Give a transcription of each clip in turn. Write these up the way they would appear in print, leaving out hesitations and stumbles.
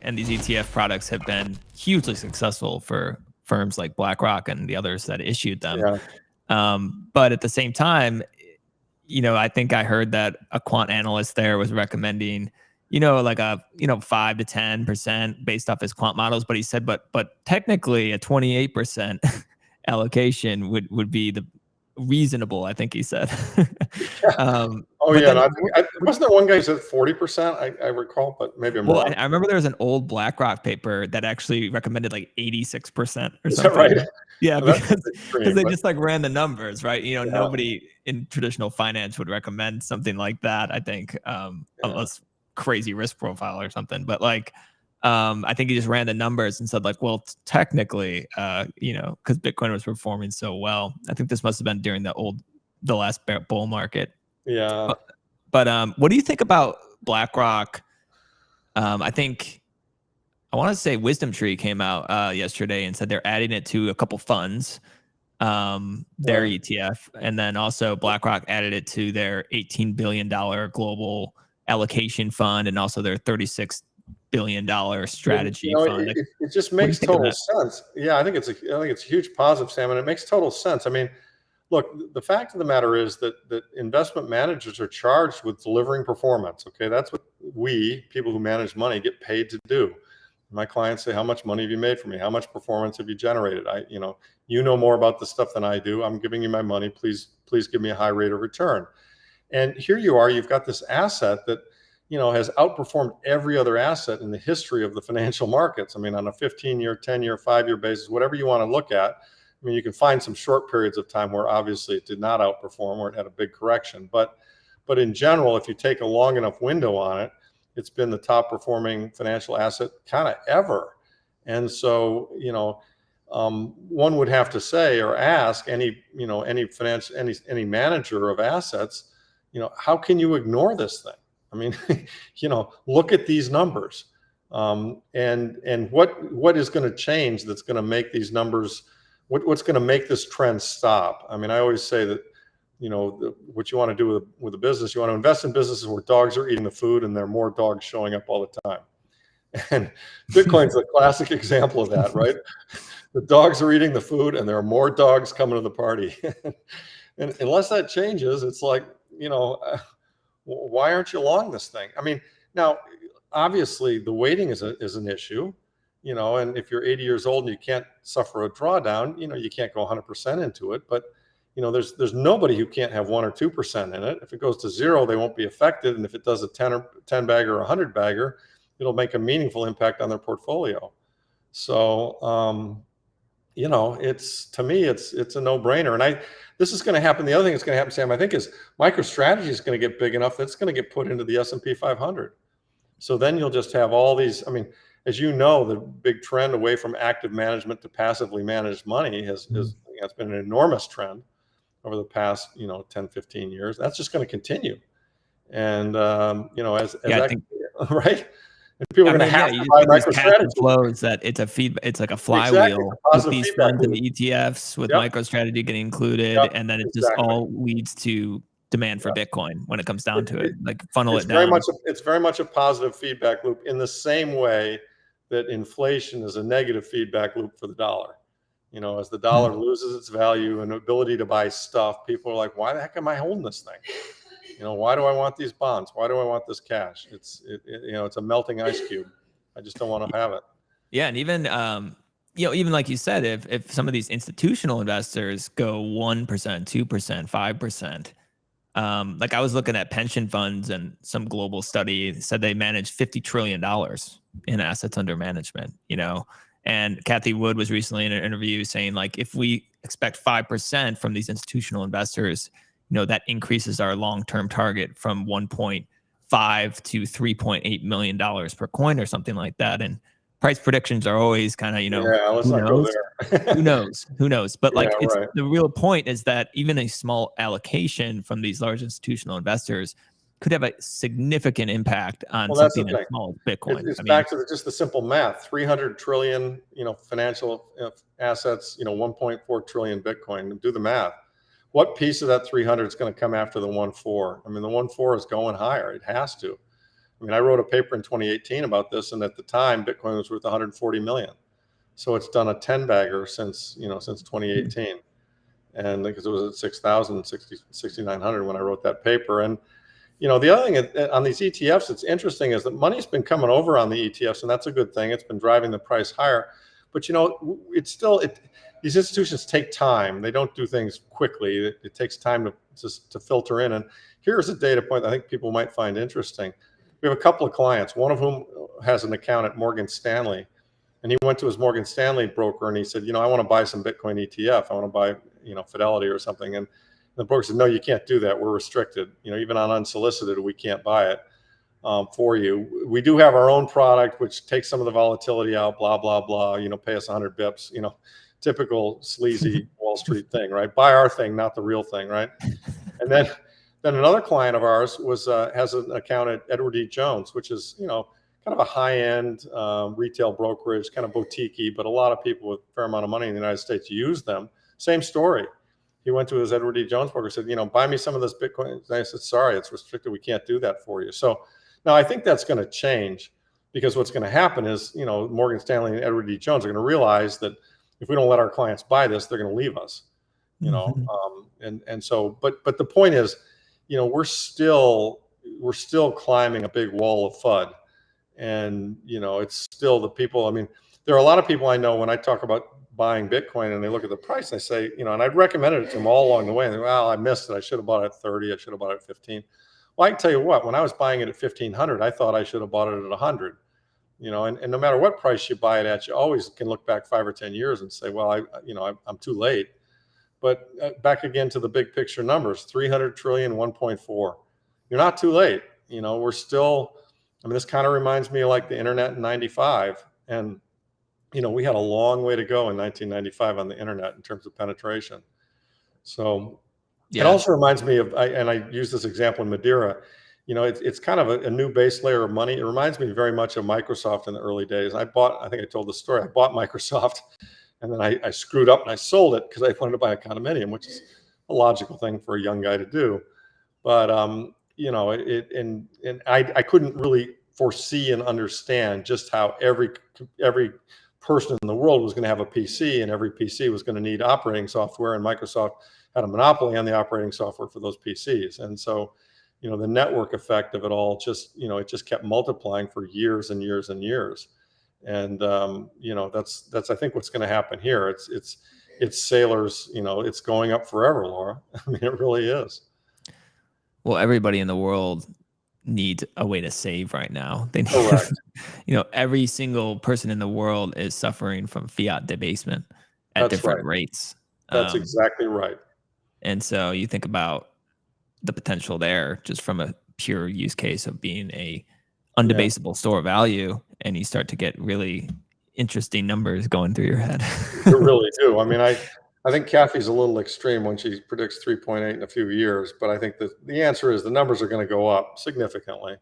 and these ETF products have been hugely successful for firms like BlackRock and the others that issued them. But at the same time, I think I heard that a quant analyst there was recommending, like a 5 to 10% based off his quant models. But he said, but technically a 28% allocation would be the reasonable, I think he said. And wasn't there one guy who said 40%? I recall, but maybe I'm wrong. I remember there was an old BlackRock paper that actually recommended like 86% or something. Is that right? Yeah, well, because they just like ran the numbers, right? Nobody in traditional finance would recommend something like that, I think, unless crazy risk profile or something. But like, I think he just ran the numbers and said like, well, technically, because Bitcoin was performing so well, I think this must have been during the last bull market. Yeah. But what do you think about BlackRock? I want to say Wisdom Tree came out yesterday and said they're adding it to a couple funds, their ETF, and then also BlackRock added it to their $18 billion global allocation fund and also their $36 billion strategy fund. It just makes total sense. Yeah, I think it's a huge positive, Sam, and it makes total sense. I mean, look, the fact of the matter is that investment managers are charged with delivering performance. Okay, that's what we, people who manage money, get paid to do. My clients say, how much money have you made for me? How much performance have you generated? You know more about this stuff than I do. I'm giving you my money. Please give me a high rate of return. And here you are, you've got this asset that, has outperformed every other asset in the history of the financial markets. I mean, on a 15-year, 10-year, 5-year basis, whatever you want to look at. I mean, you can find some short periods of time where obviously it did not outperform or it had a big correction. But in general, if you take a long enough window on it, it's been the top performing financial asset kind of ever. And so, one would have to say or ask any manager of assets, how can you ignore this thing? I mean, look at these numbers. And what is going to change that's going to make these numbers, what's going to make this trend stop? I mean, I always say that, what you want to do with a business, you want to invest in businesses where dogs are eating the food and there are more dogs showing up all the time. And Bitcoin's a classic example of that, right? The dogs are eating the food and there are more dogs coming to the party. And unless that changes, it's like, why aren't you long this thing? I mean, now, obviously the waiting is an issue, and if you're 80 years old and you can't suffer a drawdown, you can't go 100% into it. But there's nobody who can't have 1 or 2% in it. If it goes to 0, they won't be affected. And if it does a 10 bagger or 100 bagger, it'll make a meaningful impact on their portfolio. So, to me, it's a no-brainer. And this is going to happen. The other thing that's going to happen, Sam, I think, is MicroStrategy is going to get big enough that it's going to get put into the S&P 500. So then you'll just have all these. I mean, as you know, the big trend away from active management to passively managed money has been an enormous trend over the past 10, 15 years. That's just going to continue. And right. And people are going to have to buy MicroStrategy. Flows that it's a feedback. It's like a flywheel with these funds and the ETFs with MicroStrategy getting included, and then it just all leads to demand for Bitcoin when it comes down to it. Like funnel it down. It's very much a positive feedback loop in the same way that inflation is a negative feedback loop for the dollar. As the dollar loses its value and ability to buy stuff, people are like, why the heck am I holding this thing? Why do I want these bonds? Why do I want this cash? It's a melting ice cube. I just don't want to have it. Yeah. And even, even like you said, if some of these institutional investors go 1%, 2%, 5%, like I was looking at pension funds and some global study said they manage $50 trillion in assets under management, and Kathy Wood was recently in an interview saying like, if we expect 5% from these institutional investors, that increases our long-term target from 1.5 to $3.8 million per coin or something like that. And price predictions are always kind of, let's not go there. Who knows? But like, the real point is that even a small allocation from these large institutional investors could have a significant impact on something as small as Bitcoin. It's back to just the simple math: 300 trillion, financial assets, 1.4 trillion Bitcoin. Do the math. What piece of that 300 is going to come after the 1.4? I mean, the 1.4 is going higher. It has to. I mean, I wrote a paper in 2018 about this, and at the time, Bitcoin was worth 140 million. So it's done a 10 bagger since, since 2018. And because it was at 6,000, 6,900 when I wrote that paper. And, the other thing on these ETFs, it's interesting is that money's been coming over on the ETFs, and that's a good thing. It's been driving the price higher. But, it's still, these institutions take time. They don't do things quickly. It takes time to filter in. And here's a data point I think people might find interesting. We have a couple of clients, one of whom has an account at Morgan Stanley. And he went to his Morgan Stanley broker and he said, I want to buy some Bitcoin ETF. I want to buy, Fidelity or something. And the broker said, no, you can't do that. We're restricted. Even on unsolicited, we can't buy it for you. We do have our own product, which takes some of the volatility out, blah, blah, blah, pay us 100 bips, typical sleazy Wall Street thing, right? Buy our thing, not the real thing, right? And then another client of ours has an account at Edward E. Jones, which is, kind of a high-end retail brokerage, kind of boutique-y, but a lot of people with a fair amount of money in the United States use them. Same story. He went to his Edward E. Jones broker, said, buy me some of this Bitcoin. And I said, sorry, it's restricted. We can't do that for you. So now I think that's going to change, because what's going to happen is, Morgan Stanley and Edward E. Jones are going to realize that if we don't let our clients buy this, they're going to leave us, and so, but the point is, we're still climbing a big wall of FUD. And, it's still the people. I mean, there are a lot of people I know when I talk about buying Bitcoin and they look at the price, and I say, and I'd recommended it to them all along the way. And they, well, I missed it. I should have bought it at 30. I should have bought it at 15. Well, I can tell you what, when I was buying it at 1,500, I thought I should have bought it at 100, and no matter what price you buy it at, you always can look back 5 or 10 years and say, well, I'm too late. But back again to the big picture numbers, 300 trillion, 1.4. You're not too late. We're still, this kind of reminds me of like the internet in 95. And, we had a long way to go in 1995 on the internet in terms of penetration. So It also reminds me of, and I use this example in Madeira, it's kind of a new base layer of money. It reminds me very much of Microsoft in the early days. I think I told the story, I bought Microsoft and then I screwed up and I sold it because I wanted to buy a condominium, which is a logical thing for a young guy to do. But, I couldn't really foresee and understand just how every person in the world was going to have a PC, and every PC was going to need operating software, and Microsoft had a monopoly on the operating software for those PCs. And so, the network effect of it all just, it just kept multiplying for years and years and years. And, that's, I think, what's going to happen here. It's sailors, it's going up forever, Laura. I mean, it really is. Well, everybody in the world needs a way to save right now. They need, Correct. Every single person in the world is suffering from fiat debasement at different rates. That's exactly right. And so you think about the potential there just from a pure use case of being a undebasable store of value, and you start to get really interesting numbers going through your head. You really do. I mean, I think Kathy's a little extreme when she predicts 3.8 in a few years, but I think that the answer is the numbers are going to go up significantly.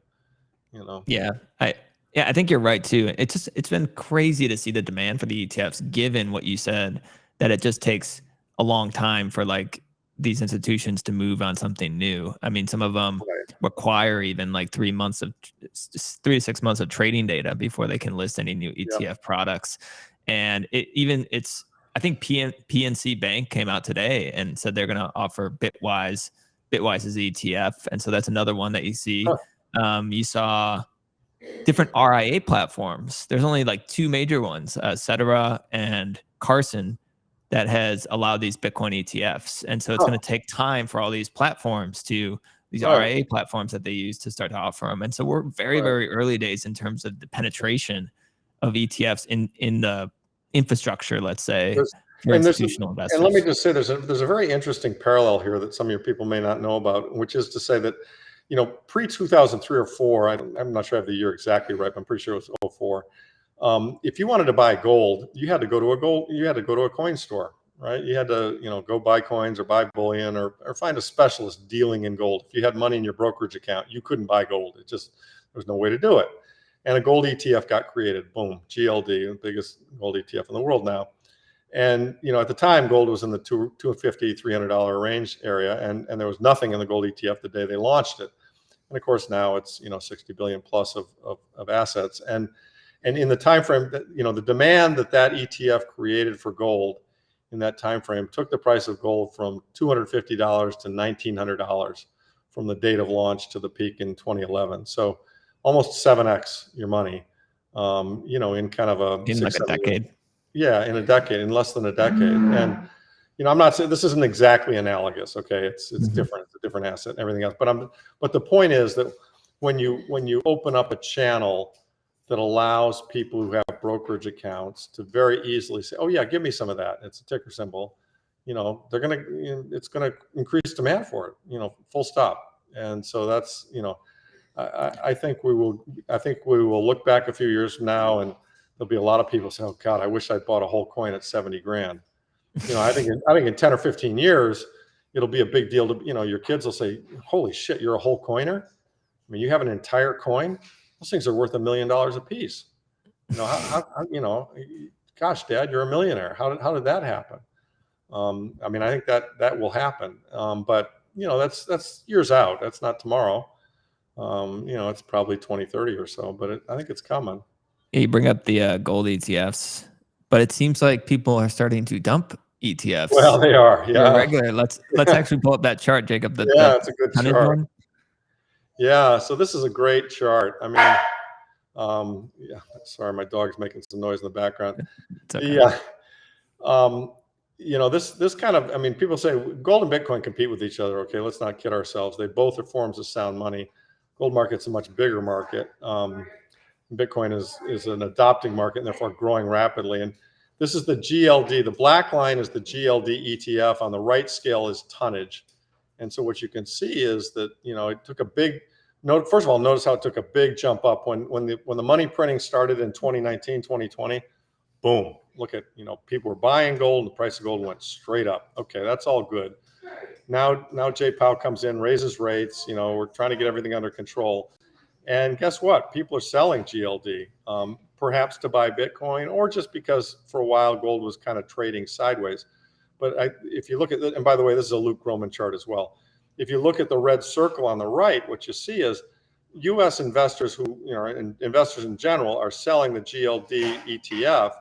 Yeah, I think you're right too. It's been crazy to see the demand for the ETFs, given what you said, that it just takes a long time for like these institutions to move on something new. I mean, some of them require even like 3 to 6 months of trading data before they can list any new ETF products. And I think PNC Bank came out today and said they're going to offer Bitwise's ETF. And so that's another one that you see. You saw different RIA platforms. There's only like 2 major ones, Cetera and Carson, that has allowed these Bitcoin ETFs. And so it's going to take time for all these platforms RIA platforms that they use to start to offer them. And so we're very, very early days in terms of the penetration of ETFs in the infrastructure, let's say, for institutional investors. And let me just say, there's a very interesting parallel here that some of your people may not know about, which is to say that, pre 2003 or 4, I'm not sure I have the year exactly right, but I'm pretty sure it was 04. If you wanted to buy gold, you had to go to a coin store, right? You had to, go buy coins or buy bullion or find a specialist dealing in gold. If you had money in your brokerage account, you couldn't buy gold. There was no way to do it. And a gold ETF got created. Boom, GLD, the biggest gold ETF in the world now. And, at the time, gold was in the $250, $300 range area. And there was nothing in the gold ETF the day they launched it. And of course, now it's, 60 billion plus of assets. And in the time frame that, the demand that ETF created for gold in that time frame took the price of gold from $250 to $1,900 from the date of launch to the peak in 2011. So almost 7x your money, in kind of a In like six, a 7 years. decade. Yeah, in a decade, in less than a decade. And I'm not saying this isn't exactly analogous. Okay, it's different. It's a different asset and everything else. But the point is that when you open up a channel that allows people who have brokerage accounts to very easily say, "Oh yeah, give me some of that." It's a ticker symbol. It's gonna increase demand for it. Full stop. And so that's, I think we will look back a few years from now, and there'll be a lot of people say, "Oh God, I wish I'd bought a whole coin at 70 grand." I think in 10 or 15 years, it'll be a big deal to, your kids will say, "Holy shit, you're a whole coiner? I mean, you have an entire coin? Those things are worth $1 million a piece." Gosh, Dad, you're a millionaire. How did that happen? I mean, I think that will happen. But that's years out. That's not tomorrow. It's probably 2030 or so, but I think it's coming. Yeah, you bring up the gold ETFs, but it seems like people are starting to dump ETFs. Well, they are. Yeah. Regular. Let's actually pull up that chart, Jacob. Yeah, it's a good tonnage chart. one. Yeah. So this is a great chart. I mean, yeah. Sorry, my dog's making some noise in the background. It's okay. This kind of, I mean, people say gold and Bitcoin compete with each other. Okay, let's not kid ourselves. They both are forms of sound money. Gold market's a much bigger market. Bitcoin is an adopting market and therefore growing rapidly. And this is the GLD. The black line is the GLD ETF. On the right scale is tonnage. And so what you can see is that, it took a big note. First of all, notice how it took a big jump up when the money printing started in 2019, 2020. Boom. Look at, people were buying gold and the price of gold went straight up. Okay, that's all good. Now Jay Powell comes in, raises rates. We're trying to get everything under control. And guess what? People are selling GLD, perhaps to buy Bitcoin or just because for a while gold was kind of trading sideways. But if you look at it, and by the way, this is a Luke Groman chart as well. If you look at the red circle on the right, what you see is U.S. investors and investors in general are selling the GLD ETF,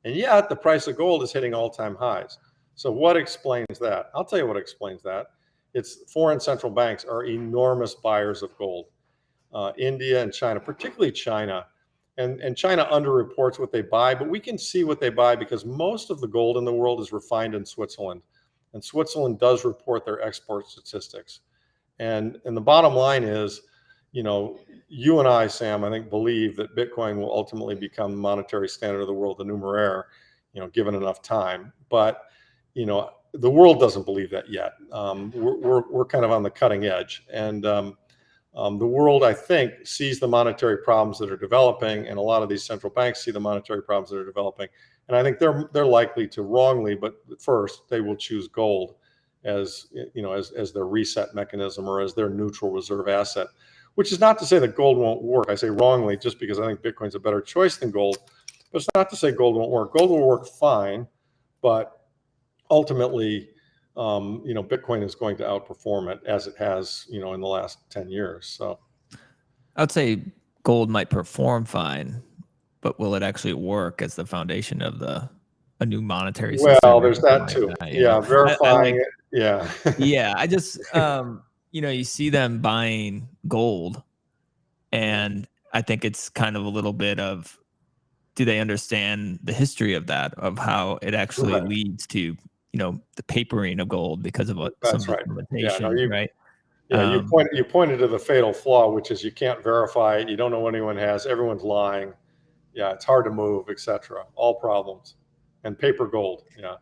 and yet the price of gold is hitting all-time highs. So what explains that? I'll tell you what explains that. It's foreign central banks are enormous buyers of gold. India and China, particularly China. And China underreports what they buy, but we can see what they buy because most of the gold in the world is refined in Switzerland. And Switzerland does report their export statistics. And the bottom line is, you and I, Sam, I think believe that Bitcoin will ultimately become the monetary standard of the world, the numeraire, given enough time. But, the world doesn't believe that yet. We're kind of on the cutting edge. And the world, I think, sees the monetary problems that are developing, and a lot of these central banks see the monetary problems that are developing. And I think they're likely to wrongly, but first they will choose gold as their reset mechanism or as their neutral reserve asset. Which is not to say that gold won't work. I say wrongly just because I think Bitcoin's a better choice than gold. But it's not to say gold won't work. Gold will work fine, but ultimately, Bitcoin is going to outperform it as it has, in the last 10 years. So I would say gold might perform fine, but will it actually work as the foundation of a new monetary system? Well, there's that too. Verifying it. Yeah. Yeah. I just, you see them buying gold, and I think it's kind of a little bit of, do they understand the history of that, of how it actually leads to, the papering of gold because of some of the limitations, right? Yeah, you pointed to the fatal flaw, which is you can't verify it. You don't know what anyone has. Everyone's lying. Yeah, it's hard to move, etc. All problems. And paper gold. Yeah.